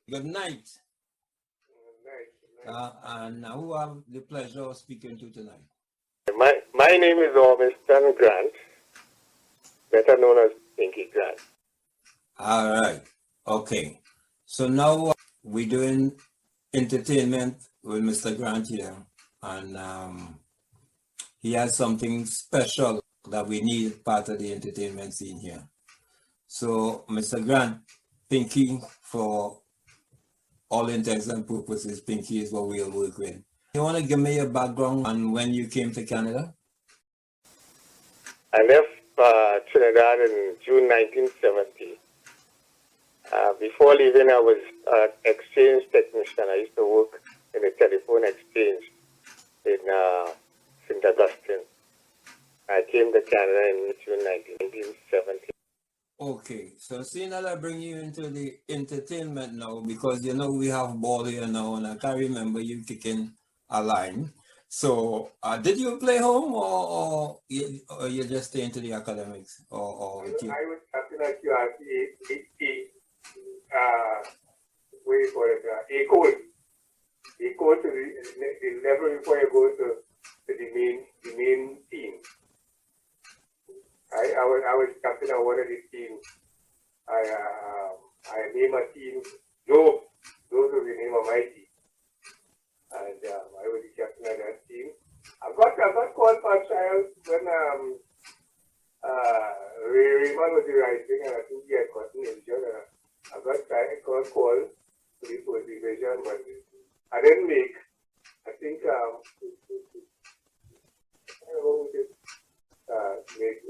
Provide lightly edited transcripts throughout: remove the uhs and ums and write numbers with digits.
Good night. Nice, nice. And who have the pleasure of speaking to tonight? My name is Ormiston Grant, better known as Pinky Grant. All right. Okay. So now we're doing entertainment with Mr. Grant here. And he has something special that we need part of the entertainment scene here. So, Mr. Grant, Pinky, for all intents and purposes, Pinky is what we'll work with. You want to give me your background on when you came to Canada? I left Trinidad in June 1970. Before leaving, I was an exchange technician. I used to work in a telephone exchange in St. Augustine. I came to Canada in June 1970. Okay, so seeing that I bring you into the entertainment now, because you know we have ball here now, and I can't remember you kicking a line. So, did you play home, or you just stay into the academics, or I was captain at QRC, what do you call it, A-code. A-code to the level before you go to the main team. I was captain of one of the teams. I named a team Joe. Those were the name of my team. And I was the captain of that team. I got called for a trial when Raymond was rising, and I think he had gotten injured. I got called to the first division, but I didn't make. I think I don't know who did make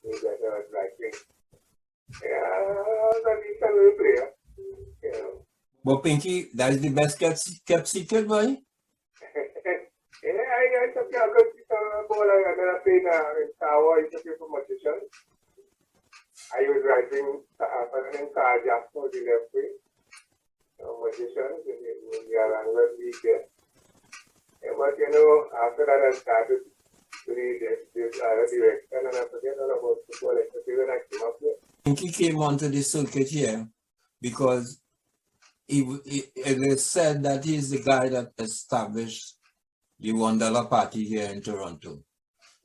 that I was writing. Yeah, I was a decent little player. You know. But Pinky, that is the best kept secret, boy. Yeah, I took a good ball. I played in Tower. I took it for magician. I was writing in car just for the left way. Magicians in the Aranwell League there. Yeah, but you know, after that I started to read this other direction, and I forget all about football except when I came up here. Pinky came onto the circuit here because it is said that he's the guy that established the $1 party here in Toronto.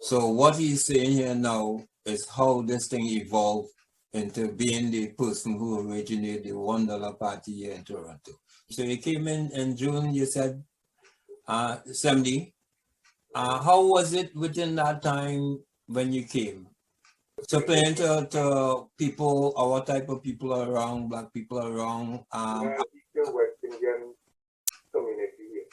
So what he's saying here now is how this thing evolved into being the person who originated the $1 party here in Toronto. So he came in June, you said, 70. How was it within that time when you came? So playing to people, our type of people around, black people around. The West Indian community here.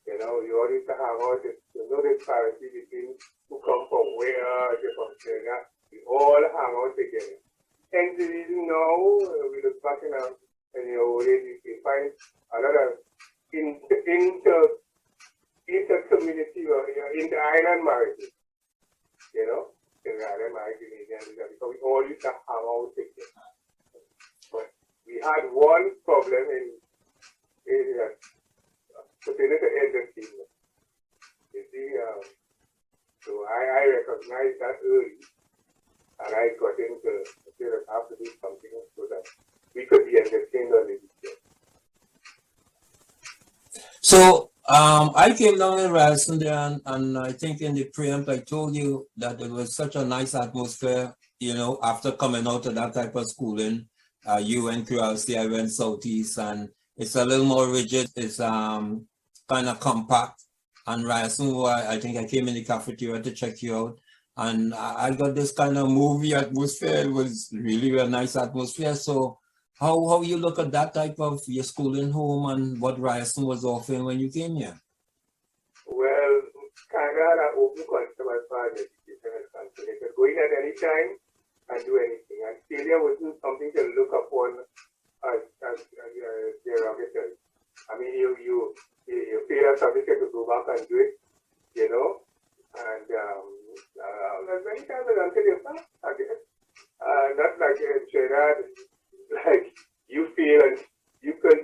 You know, you always hang out, you know the disparity between who come from where, they from China, we all hang out together. And the reason now, we look back in the old age, we find a lot of inter-community or inter-island marriages, you know, inter-island marriages, because we all used to hang out together. But we had one problem in pertaining to entertainment. You see, so I recognized that early, and I got into that I have to do something so that we could be entertained on the weekend. So I came down in Ryerson there, and I think in the preamp I told you that it was such a nice atmosphere, you know, after coming out of that type of schooling. You went QRC, I went Southeast, and it's a little more rigid. It's kind of compact. And Ryerson, I think I came in the cafeteria to check you out, and I got this kind of movie atmosphere. It was really a nice atmosphere. So how you look at that type of your schooling home and what Ryerson was offering when you came here? Well, kind of an open concept as far as education is concerned. You could go in at any time and do anything. And failure wasn't something to look upon as derogatory. I mean, you fail at something, you go back and do it, you know. And there's many times until you pass, I guess. Not like in Trinidad, like you feel and you could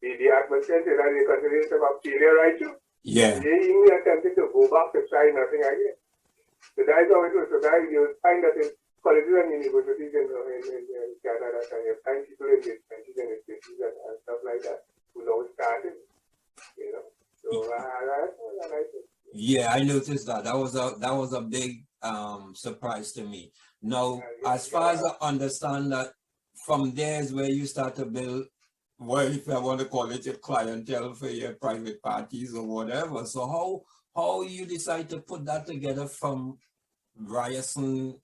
the atmosphere in Trinidad, they consider it about failure, right? Yeah. They even attempted to go back to try nothing again. So that's how it was. So that you find that in colleges and universities in Canada, and you find people in the countries and the cities and stuff like that who know started, you know. So that's what I think. Yeah, I noticed that. That was a big surprise to me. Now, as far as I understand that, from there is where you start to build, well, if I want to call it, a clientele for your private parties or whatever. So how you decide to put that together from Ryerson?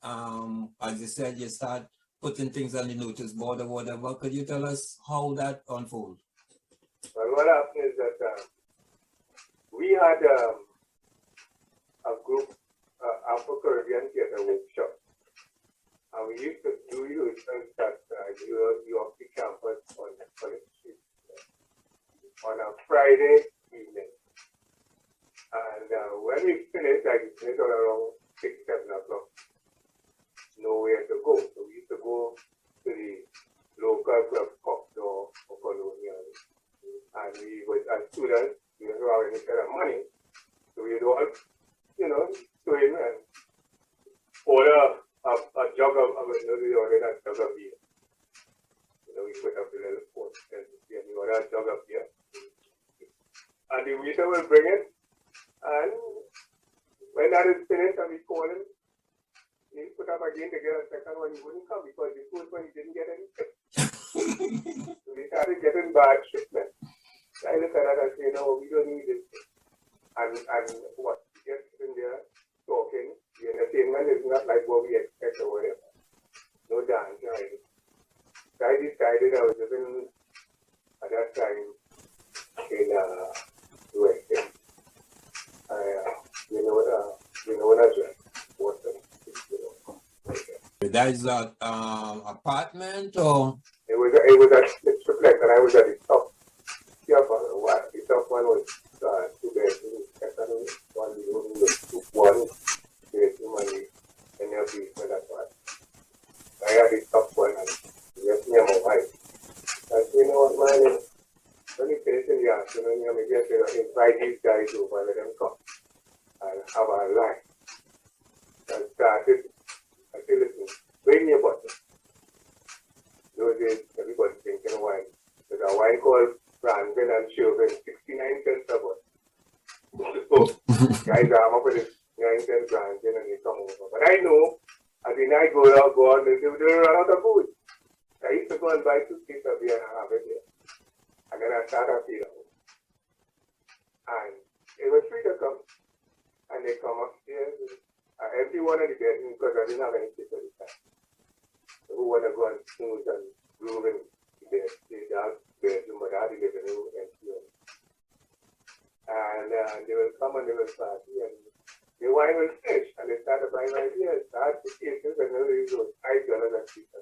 As you said, you start putting things on the notice board or whatever. Could you tell us how that unfolds? Well, what happened is that we had a group, Afro-Caribbean Theatre Workshop. And we used to do things that you off the campus on the street on a Friday evening. And when we finished, I finished around 6, 7 o'clock. Nowhere to go. So we used to go to the local club or colonial. And we was, as students, we didn't have any kind of money. So we'd all, you know, swim and order a jug of, we ordered a jug of beer. You know, we put up the little pot and we ordered a jug of beer. And the waiter will bring it. And when that is finished and we call him, he put up again to get a second one. He wouldn't come because the first one he didn't get any tip. So we started getting bad treatment. I look at that and say, no, we don't need this. And what? We get in there talking. The entertainment is not like what we expect or whatever. No dance, right? So I decided I was living at that time in USA. You know what I said? That is an apartment or? It was a triplex, and I was at the top. Yeah, the top one was 2 bedrooms, second one was 1 bedroom, and the basement that one. I had the top one, and just me and my wife. I said, you know what, man, when we finish in the afternoon, maybe I should invite these guys over, let them come and have a line. I started. I said, listen, bring me a bottle. Those days, everybody's drinking wine. There's a wine called Brandon and Chauvin, 69 cents a bottle. So, guys are up with this 9 cents Brandon and they come over. But I know, as the night goes out, they run out of food. I used to go and buy 2 cases of beer and have it there. And then I started feeding them. And it was free to come. And they come upstairs. Every one of the bedrooms, because I didn't have any kids at the time. So who want to go and snooze and groove in the dark bedroom, but I had the living room empty. And they will come and they will party, and the wine will finish, and they started buying my beers. I had 2 cases, and they was $5 a piece.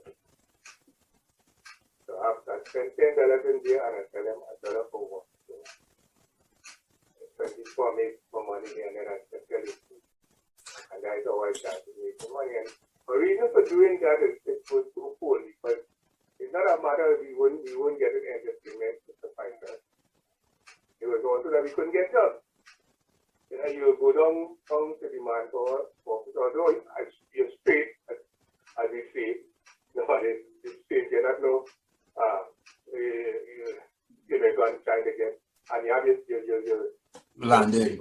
So I spent $10 in beer, and I tell them $1 for one. So 24 make for money, and then I tell it. And that's how I started making money. And the reason for doing that is it was twofold, because it's not a matter of we wouldn't get an entertainment to suffice us. It was also that we couldn't get jobs. You know, you go down to the manpower office, although you're straight, as we say, nowadays, it's straight, you don't know, you may go and try to get, and you have your Landed.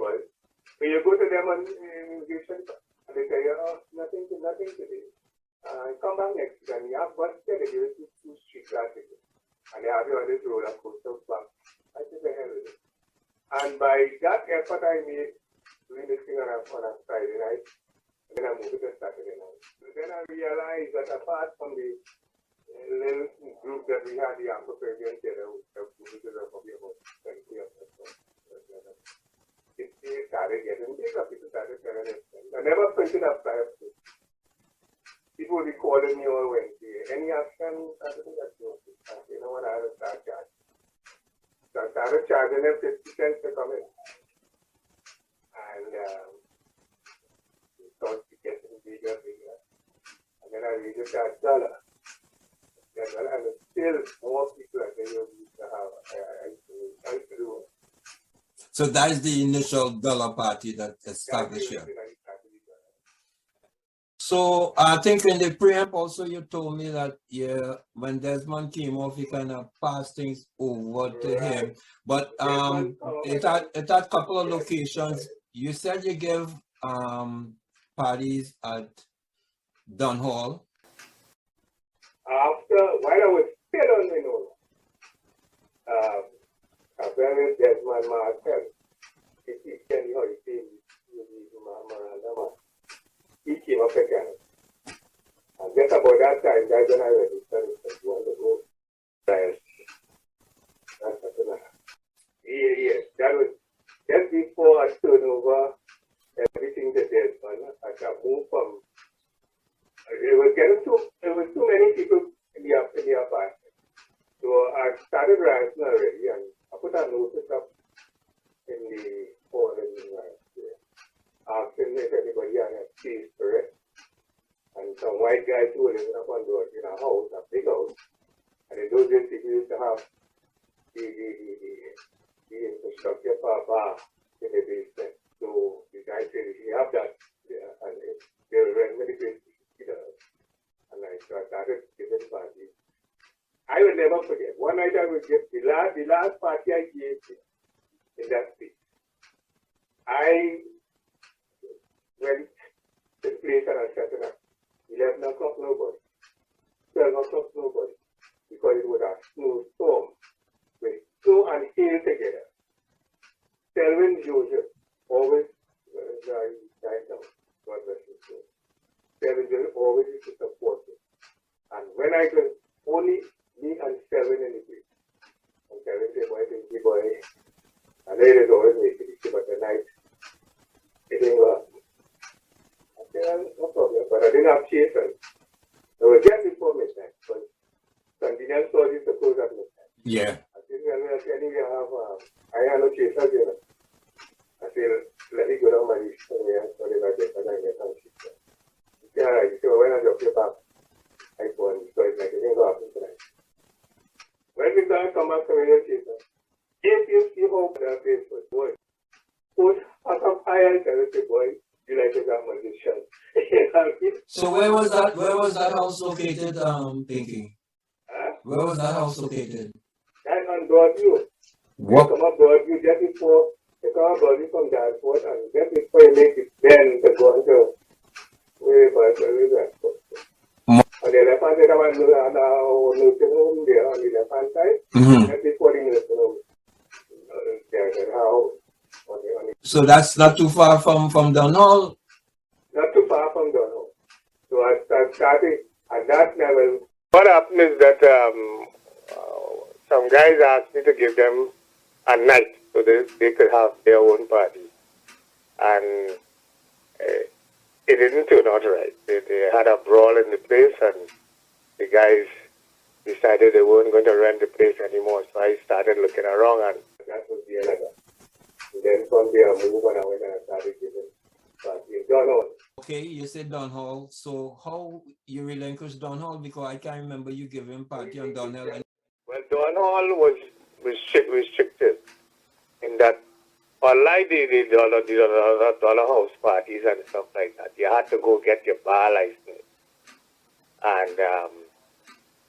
So you go to them on immigration, and they say, oh, nothing today. Come back next week, and you have bus there, they give you 2 street classes. And they have you on this roller coaster back. I said, the hell with it. And by that effort I made doing this thing on a Friday night, and then I moved it to Saturday night. And then I realized that apart from the little group that we had, the Afro-Caribbean Theatre, which is probably about 20 of us. It started getting bigger. People started telling us. I never printed a flyer. People would be calling me on Wednesday. Any action? I don't think that's what you know what, I had to start charging. So I started charging them 50 cents to come in. And it started getting bigger. And then I really charged $1. And still more people I tell you used to have. I used to do it. So that is the initial dollar party that established here. So I think in the preamp also you told me that when Desmond came off, he kind of passed things over to him. But at that couple of locations, you said you gave parties at Dunhall. While I was still on Minola, a very Desmond Martel, he came how he came Miranda. He came up again. And just about that time, that's when I registered as one of the most trials. Yes, that was just before I turned over everything to Desmond. I moved from. There was too many people in the apartment. So I started writing already, and I put a notice up in the forum asking if anybody had a space for it. And some white guys who were living up on in a house, a big house. And in those days, people used to have the infrastructure for a bar in the basement. So the guy said, if you have that, and they will rent me the place to see the house. And I started giving parties. I will never forget. One night I would get the last party I gave in that space. I went to the place and I set it up. 11 o'clock, nobody. 12 o'clock, nobody. Because it was a snowstorm with snow and hail together. Selwyn Joseph always died now. God bless his soul. Selwyn Joseph always used to support me. And when I could, only me and Selwyn in the place. And Selwyn said, boy, thank you, boy. And they did always make it, but the night, it didn't work. I said, no problem, but I didn't have chasers. It was just before midnight, but convenience stores used to close at midnight. Yeah. I said, well, anyway, I have no chasers, you know. I said, let me go down my list and so that I get some chasers. He said, all right, so when I drop your back, I go on, so it's like, it didn't go happen tonight. When we come back to your chaser, if you see how that face was, boy, put out of fire and say, boy, you like a magician. So where was that? Where was that house located? Pinky. Huh? Where was that house located? That's on Broadview. What? You come up Broadview just before you come up Broadview from Danforth, and just before you make it bend to go into where is that? On the left hand side, there was a nursing home there on the left hand side. Just before the nursing home, there's a house. So that's not too far from Dunhall? Not too far from Dunhall. So I started at that level. What happened is that some guys asked me to give them a night so they could have their own party. And it didn't turn out right. They had a brawl in the place, and the guys decided they weren't going to rent the place anymore. So I started looking around, and that was the end of it. Then from there, I moved and I went and I started giving parties. Dunhall. Okay, you said Dunhall. So how you relinquished Dunhall? Because I can't remember you giving party on Dunhall. Well, Dunhall was restricted in that, unlike the dollar house parties and stuff like that, you had to go get your bar license. And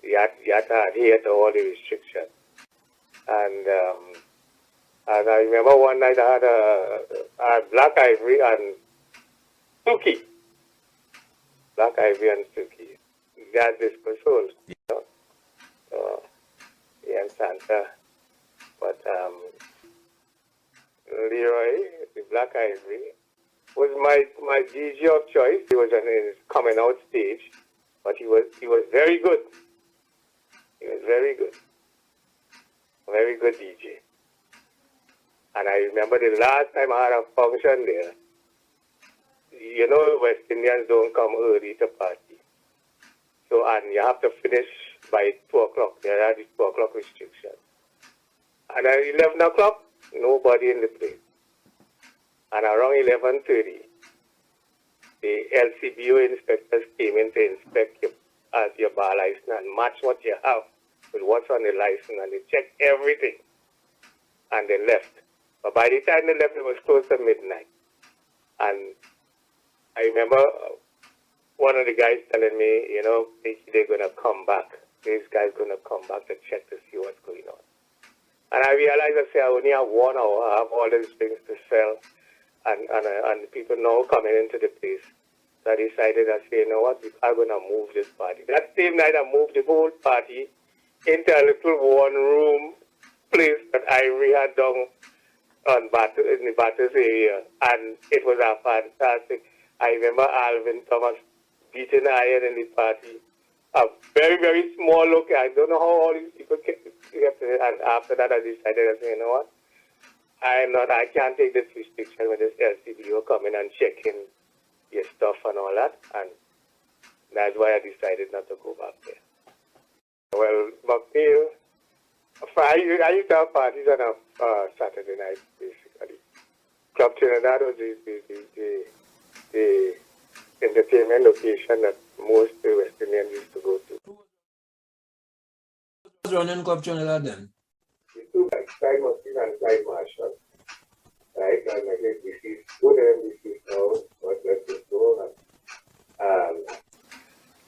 you had to adhere to all the restrictions. And I remember one night I had a Black Ivory and Suki. Black Ivory and Suki. That is sold. You know? So, yeah, and Santa. But Leroy, the Black Ivory, was my DJ of choice. He was on his coming out stage, but he was very good. He was very good. Very good DJ. And I remember the last time I had a function there, you know, West Indians don't come early to party. So, and you have to finish by 2 o'clock. There are the 2 o'clock restrictions. And at 11 o'clock, nobody in the place. And around 11:30, the LCBO inspectors came in to inspect your bar license and match what you have with what's on the license, and they checked everything. And they left. But by the time they left, it was close to midnight. And I remember one of the guys telling me, you know, they're going to come back. This guy's going to come back to check to see what's going on. And I realized, I say, I only have 1 hour. I have all these things to sell. And people now coming into the place. So I decided, I say, you know what, I'm going to move this party. That same night, I moved the whole party into a little one-room place that I had done in the Batters area. And it was a fantastic. I remember Alvin Thomas beating iron in the party. A very, very small look. I don't know how all these people kept it. And after that, I decided, I said, you know what? I can't take this restriction with this LCBO coming and checking your stuff and all that. And that's why I decided not to go back there. Well, McNeil, I used to have parties on a Saturday night, basically. Club Trinidad was the entertainment location that most West Indians used to go to. Who was running Club Trinidad then? The two guys, Clyde Mustin and Clyde Marshall. Right? And I guess this is good MDCs now, but let's just go.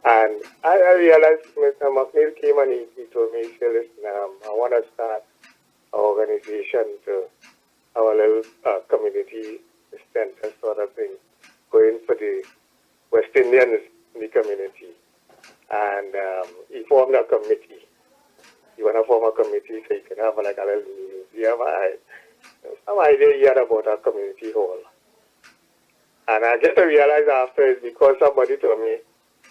And I realized Mr. McNeil came and he told me, he said, listen, I want to start an organization to our little community center sort of thing, going for the West Indians in the community. And he formed a committee. You want to form a committee so you can have like a little museum. Some idea he had about a community hall. And I get to realize after is because somebody told me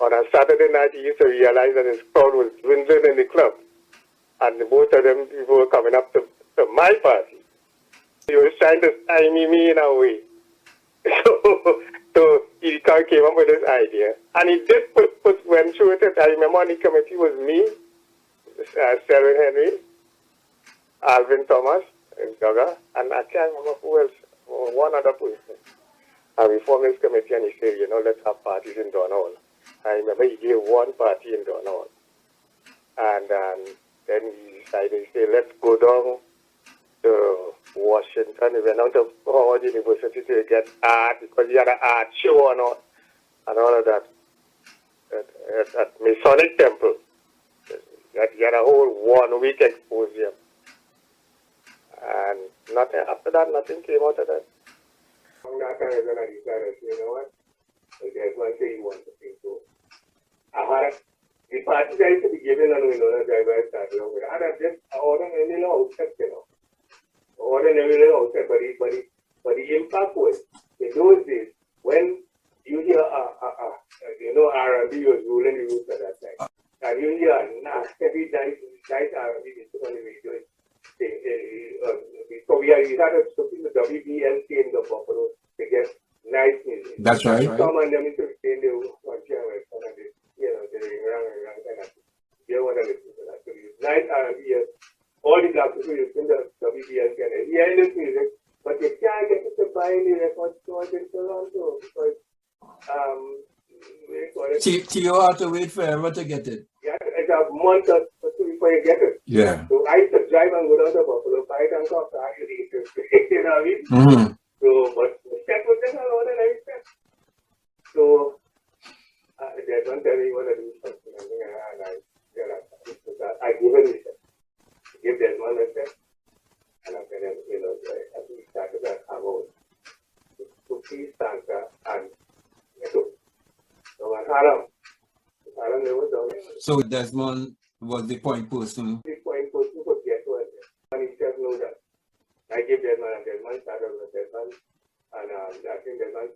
on a Saturday night he used to realize that his crowd was dwindling in the club. And most of them people were coming up to my party. He was trying to stymie me in a way. So he came up with this idea. And he did went through it. I remember on the committee was me, Selwyn Henry, Alvin Thomas, and Gaga, and I can't remember who else, one other person. And we formed this committee and he said, you know, let's have parties in Donhall. I remember he gave one party in Donhall. And then he decided, he said, let's go down to Washington. He went down to Howard University to get art because he had an art show and all of that at Masonic Temple. He had a whole 1 week exposure. And nothing after that, nothing came out of that. From that time, when I decided, you know what? There's one thing you want to think so. The parties I used to be given and we know that I started off with. I had just ordinary outset, you know. Ordinary outset, but the impact was in those days when you hear you know, R&B was ruling the roots at that time. And you hear heavy nice R&B on the radio. So we started looking at the WBLC in the Buffalo to get nice music. That's right. Some of them into the one channel, you know, the rang kind of. You want to listen to that. So nice R&B, all the black people using the WBLC and hearing this music, but you can't get it to buy any record stores in Toronto because You have to wait forever to get it. Yeah, it's a month or two before you get it. Yeah. So I used to drive and go down to Buffalo, buy it and come back to eat it. You know what I mean? Mm-hmm. So, but the set was just around and I said. So, they don't tell me what to do something. I give it a set. Give that one a set. And I said, you know, we started that about cookies, Santa, and So Desmond was the point person. The point person could get one. And he said, know that. I gave Desmond and Desmond started with Desmond. And I think Desmond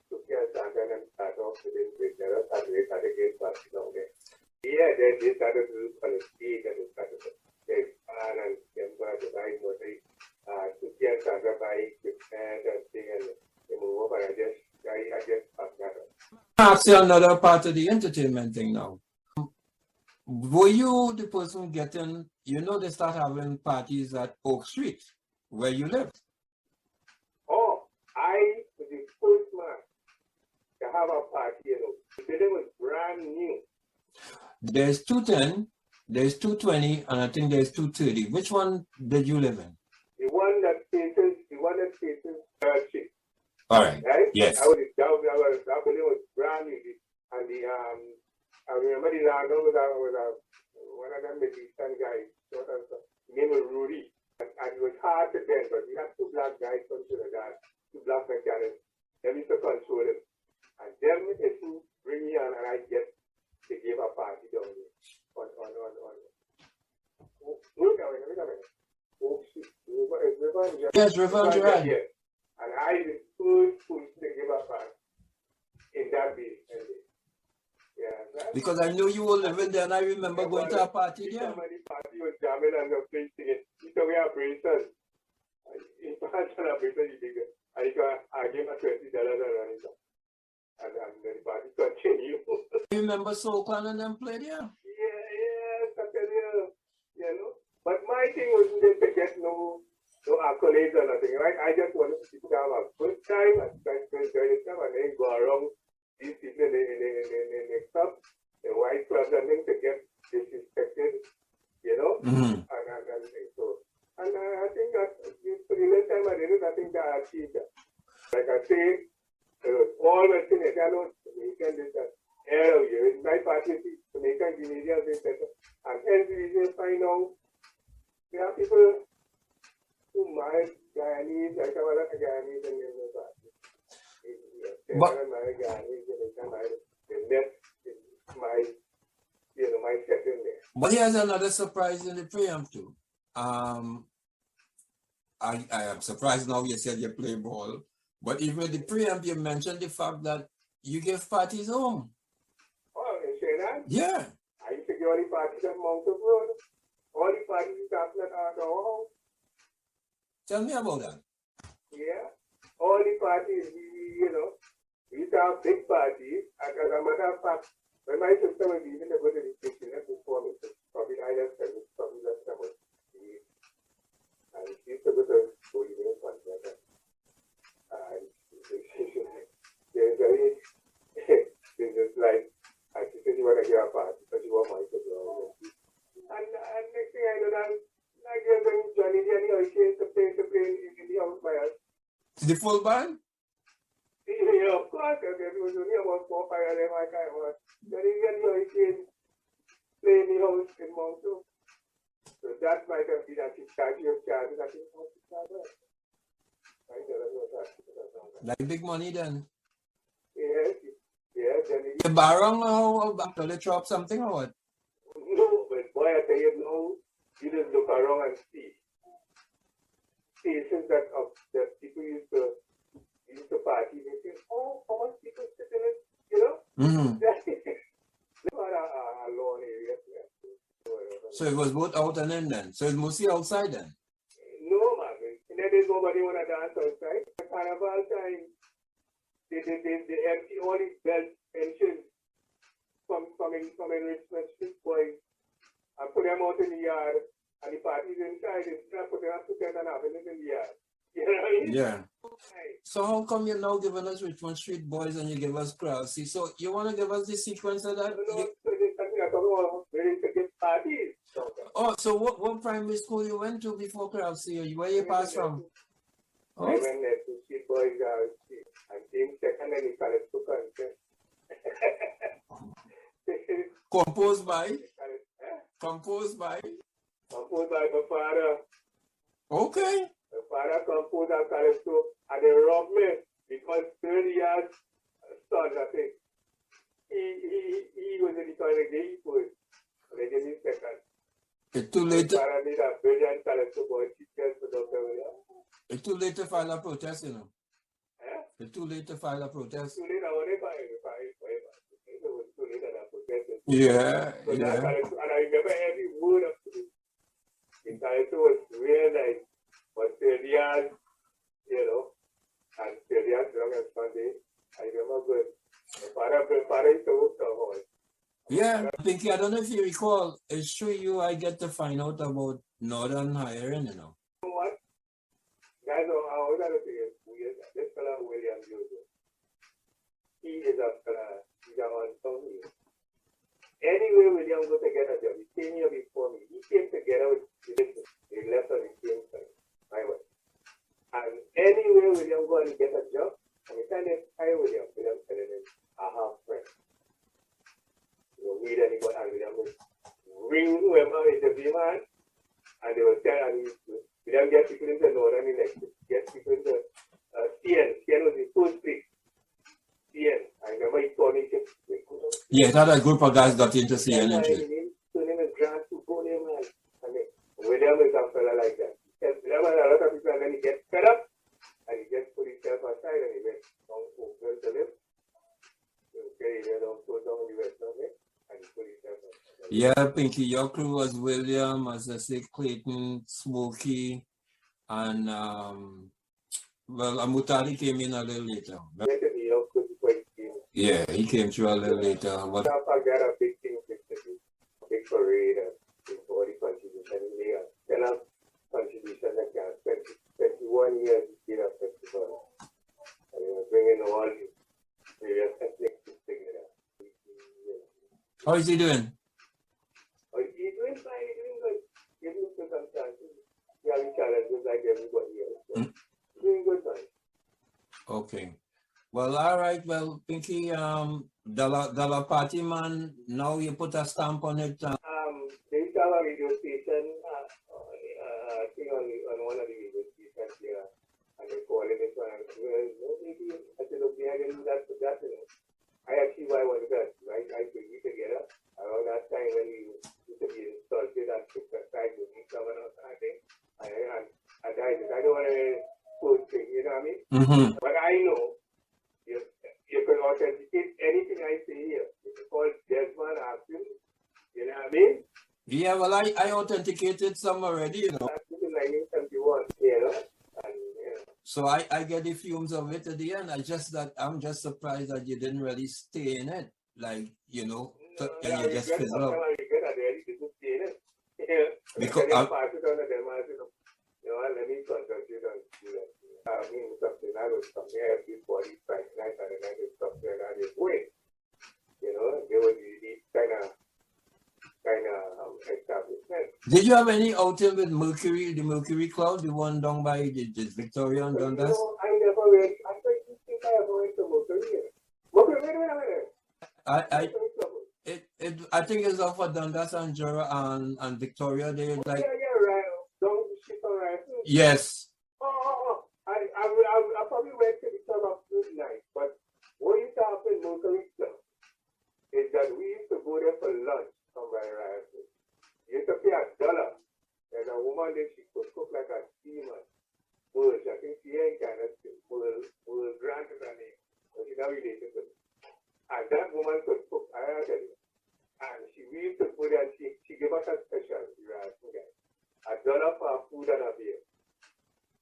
took care of Santa and started off with this big Saturday game party down there. Yeah, then they started to look on the stage and they started to take fan and temper the bike, but they took care of Santa by equipment and thing and they move over and I just passed that up. Ask you another part of the entertainment thing now. Were you the person getting, you know, they start having parties at Oak Street, where you live? Oh, I was the first man to have a party, you know. The building was brand new. There's 210, there's 220, and I think there's 230. Which one did you live in? The one that faces Street. All right. Right? Yes. That building was brand new. And I remember the landlord was one of them Middle Eastern guys, sort of name was Rudy. And it was hard to bend, but we had two black guys from Trinidad, two black mechanics. Them used to control him. And them is who bring me on and I get to give a party down there. Wait a minute. Oh shit. Yes, Revenge Ride. Yes. And I the first to give a party in that day. Yeah, right? Because I knew you were living there and I remember going to a party there. Somebody party was jamming and the place singing. He said we have braces. In fact, I braces he did. And I gave him $20 and the party continued. You remember Sokan and them played there? Yes, I tell you. You know. But my thing wasn't just to get no accolades or nothing, right? I just wanted to have a good time and enjoy yourself and then go around these people in the club, the white clubs and things to get disrespected, you know? Mm-hmm. And so. And I think that for the last time I did it, I think that I achieved that. Like I say, all Western Italians, Jamaican, this area of you. In my party, Jamaican, Canadians, etc. And hence we just find out there are people who marry Guyanese, like some other Guyanese in the party. They marry Guyanese, they left my setting there. But here's another surprise in the preamp too. I am surprised now you said you play ball, but even with the preamp you mentioned the fact that you give parties home. Oh, you say that? Yeah. I used to give all the parties at Mountain Road. All the parties happened at our house. Tell me about that. Yeah. All the parties, we used to have big parties. As a matter of fact, when my sister was leaving to go to the kitchen before me, probably I just said, probably just about and she used to go to school evening concert. And there's very business like, and she said she want to give a party, so she want my sister. And next thing I know, I give them Johnny and Oishie to play in the house by us. The full band? Yeah, of course, there was only about 4 or 5 of them I kind of Johnny and Oishie play in the house in Mount Hope. So that might have been a charge of charges. I think Like big money then. yes. The barong or after they drop something or what? No, but boy, I tell you now, you just look around and see. Stations that people used to party, they say, oh, how much people sit in it, you know? Mm-hmm. Not a lawn area. So it was both out and in then. So it's mostly outside then. No, man. In that days, nobody want to dance outside. At carnival time, they empty all these belt pensions from Richmond Street boys and put them out in the yard. And the parties inside, instead of putting up to 10 and having it in the yard. You know what I mean? Yeah. So how come you're now giving us Richmond Street Boys and you give us Krause? So you want to give us the sequence of that? No, so there's something I talk about where to get parties. Oh, so what primary school you went to before Krause? Where you passed from? I went there to Street Boys and came second and he started to concert. Composed by? Composed by my father. Okay. My father composed a calypso and they robbed me because 30 years son, I think. He was in the congregation first. And they gave me second. It's too late. My father made a brilliant calypso boy. Teachers for Dr. William. It's too late to file a protest, you know. Eh? It's too late to file a protest. Too late, I want to file it. It was too late and I protested. Yeah, So yeah. And I remember every word of it. The calypso was real nice. But 30 years, you know, and 30 years long as Sunday, I remember good. My father used to work the hall. Yeah, Pinky, I don't know if you recall, it's true I get to find out about Northern hiring, you know. You know what? Guys, I was going to say, this fellow William Joseph, he is a fellow, he's a on-tongue. Anyway, William go to get a job. He came here before me. He came together with they left on the same time. My way. And anyway, William go and get a job. And the time they hire William telling him, I have friends. bring whoever interview man, and they will tell, and we don't get people into northern election, get people into CN was the first pick. CN, I remember he told me, Yeah, that a group of guys got into CN. William is Grant to go there, man. I mean, William is a fella like that. There were a lot of people, and then he gets fed up, and he just put himself aside, and he went down Oakland to live. Okay, he went down the West London, and he put himself aside. Yeah, Pinky, your crew was William, as I say, Clayton, Smokey, and well, Amutali came in a little later. Yeah, he came through a little later. What? There are big things, big parade, big body contribution, tell us contribution like that. 21 years he did a festival. And he was bringing all the various ethnic together. How is he doing? Oh, he's doing fine, he's doing good. He's doing circumstances. He's having challenges like everybody else. He's doing good, man. Okay. Well, all right. Well, Pinky, Dollar Party man, now you put a stamp on it. They used to have a radio station, I think on one of the radio stations here, and they call it this one. I said, okay, I didn't do that for that, you know. I actually buy one of that, right? I put you together around that time when we used to be insulted and took the side with me, someone else, I think. And I don't want to post things, you know what I mean? Mm-hmm. But I know. You can authenticate anything I say here. You can call Desmond, ask him, you know what I mean? Yeah, well, I authenticated some already, you know. That's in 1971, you know? And, you know. So I get the fumes of it at the end. I'm just surprised that you didn't really stay in it. Like, you know, and you just fizzle out. Because I pass it on to them, I said, you know, let me concentrate on that. I mean, something I was something I have before these price night and then I did something and I just wait. You know, they were these kind of establishment. Did you have any outing with Mercury, the Mercury Club, the one down by the Victoria and Dundas? No, I never went. I think I ever went to Mercury. Mercury, wait a minute. I think it's off of Dundas and Jura and Victoria. They like. Yeah, right. Don't ship around. Yes. I probably went to the club of midnight, but what used to happen in Mercury Club is that we used to go there for lunch somewhere around. You used to pay $1. There's a woman there, she could cook like a steamer. I think she ain't kind of Grant is her name, but she's not related to me. And that woman could cook, I tell you. And we used to go there and she gave us a special, $1 for food and a beer.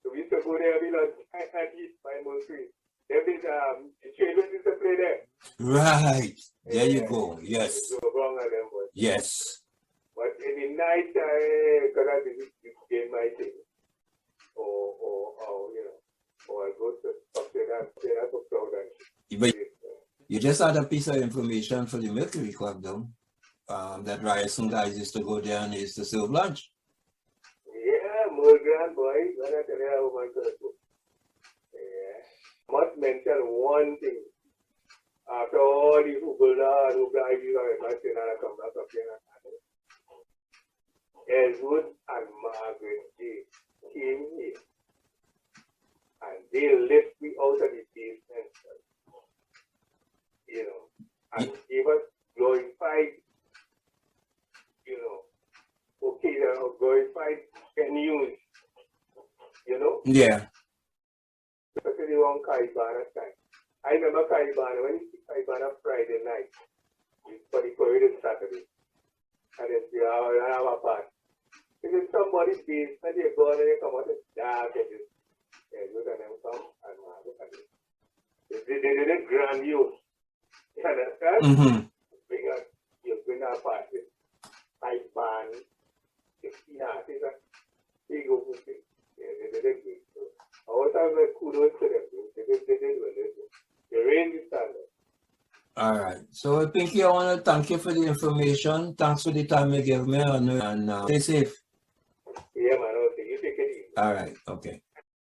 So we used to go there every lunch and eat by Mercury. Every the children used to play there. Right. There you go. Yes. Yes. But in the night, because I didn't get my thing. Or you know, or I go to upstairs and I go crowd. But you just had a piece of information for the Mercury Club, though. That Ryerson guys used to go there and used to serve lunch. More grand boys, when I tell you how much I do. Must mention one thing. After all the Hubula, I come back up here. Elwood and Margaret came here. And they lift me out of the basement. You know, and gave us glorified, you know, okay, glorified news, you know? Yeah. Especially on Kaibana time. I remember Kaibana, when you see Kaibana Friday night, for the parade Saturday, and then say, oh, I have a part. If it's somebody's basement, they go and they come out and dark at this. Yeah, look at them come and look at it. They did it grandiose. You understand? Mm-hmm. You bring a party. Kaibana, 16 artists. They go with it. Yeah, they did it great. So, I always have a kudos to them. They did well. They raised the standard. All right. So, Pinky, I want to thank you for the information. Thanks for the time you gave me, and stay safe. Yeah, man. Okay. You take it easy. All right. Okay.